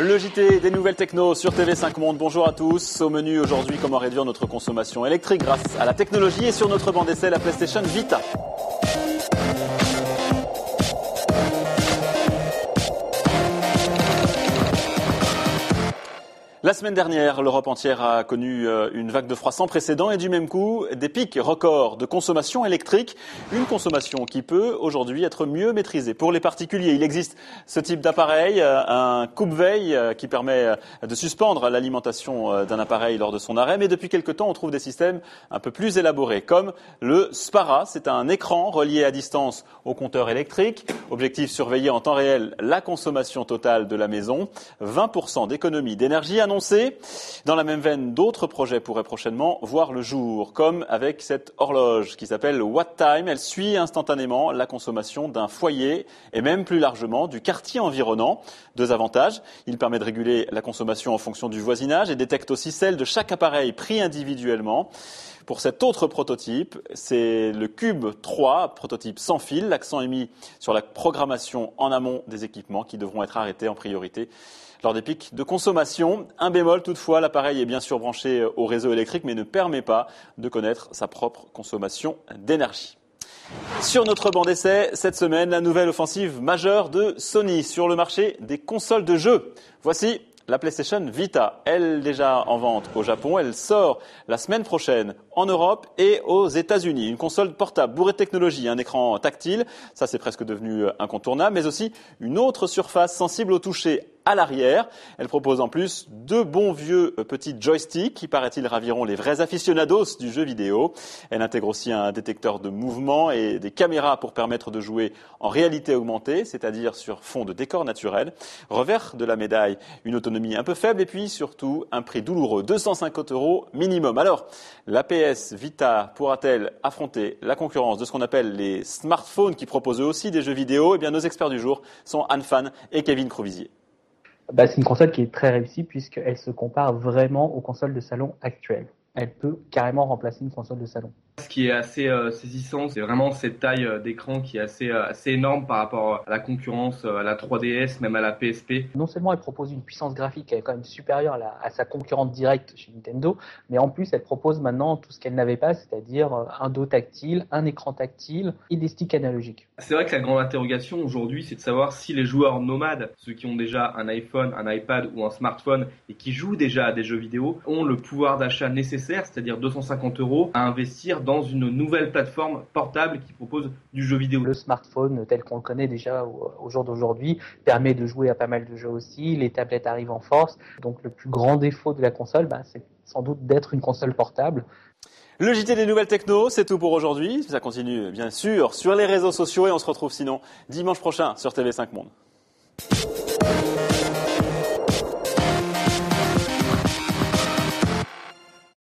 Le JT des nouvelles techno sur TV5 Monde. Bonjour à tous. Au menu aujourd'hui, comment réduire notre consommation électrique grâce à la technologie et sur notre banc d'essai, la PlayStation Vita. La semaine dernière, l'Europe entière a connu une vague de froid sans précédent et du même coup, des pics records de consommation électrique. Une consommation qui peut aujourd'hui être mieux maîtrisée. Pour les particuliers, il existe ce type d'appareil, un coupe-veille qui permet de suspendre l'alimentation d'un appareil lors de son arrêt. Mais depuis quelque temps, on trouve des systèmes un peu plus élaborés, comme le Spara. C'est un écran relié à distance au compteur électrique. Objectif, surveiller en temps réel la consommation totale de la maison. 20% d'économie d'énergie annoncée. Dans la même veine, d'autres projets pourraient prochainement voir le jour, comme avec cette horloge qui s'appelle WattTime. Elle suit instantanément la consommation d'un foyer et même plus largement du quartier environnant. Deux avantages, il permet de réguler la consommation en fonction du voisinage et détecte aussi celle de chaque appareil pris individuellement. Pour cet autre prototype, c'est le Cube 3, prototype sans fil. L'accent est mis sur la programmation en amont des équipements qui devront être arrêtés en priorité lors des pics de consommation. Un bémol toutefois, l'appareil est bien sûr branché au réseau électrique mais ne permet pas de connaître sa propre consommation d'énergie. Sur notre banc d'essai, cette semaine, la nouvelle offensive majeure de Sony sur le marché des consoles de jeux. Voici la PlayStation Vita, elle déjà en vente au Japon, elle sort la semaine prochaine en Europe et aux États-Unis. Une console portable bourrée de technologie, un écran tactile, ça c'est presque devenu incontournable, mais aussi une autre surface sensible au toucher à l'arrière. Elle propose en plus deux bons vieux petits joysticks qui, paraît-il, raviront les vrais aficionados du jeu vidéo. Elle intègre aussi un détecteur de mouvement et des caméras pour permettre de jouer en réalité augmentée, c'est-à-dire sur fond de décor naturel. Revers de la médaille, une autonomie un peu faible et puis surtout un prix douloureux, 250 € minimum. Alors, la PS Vita pourra-t-elle affronter la concurrence de ce qu'on appelle les smartphones qui proposent eux aussi des jeux vidéo ? Eh bien, nos experts du jour sont Anne Fan et Kevin Crouvisier. C'est une console qui est très réussie puisqu'elle se compare vraiment aux consoles de salon actuelles. Elle peut carrément remplacer une console de salon. Ce qui est assez saisissant, c'est vraiment cette taille d'écran qui est assez énorme par rapport à la concurrence, à la 3DS, même à la PSP. Non seulement elle propose une puissance graphique qui est quand même supérieure à sa concurrente directe chez Nintendo, mais en plus elle propose maintenant tout ce qu'elle n'avait pas, c'est-à-dire un dos tactile, un écran tactile et des sticks analogiques. C'est vrai que la grande interrogation aujourd'hui, c'est de savoir si les joueurs nomades, ceux qui ont déjà un iPhone, un iPad ou un smartphone et qui jouent déjà à des jeux vidéo, ont le pouvoir d'achat nécessaire, c'est-à-dire 250 € à investir dans une nouvelle plateforme portable qui propose du jeu vidéo. Le smartphone tel qu'on le connaît déjà au jour d'aujourd'hui permet de jouer à pas mal de jeux aussi, les tablettes arrivent en force, donc le plus grand défaut de la console, c'est sans doute d'être une console portable. Le JT des nouvelles techno, c'est tout pour aujourd'hui. Ça continue bien sûr sur les réseaux sociaux et on se retrouve sinon dimanche prochain sur TV5 Monde.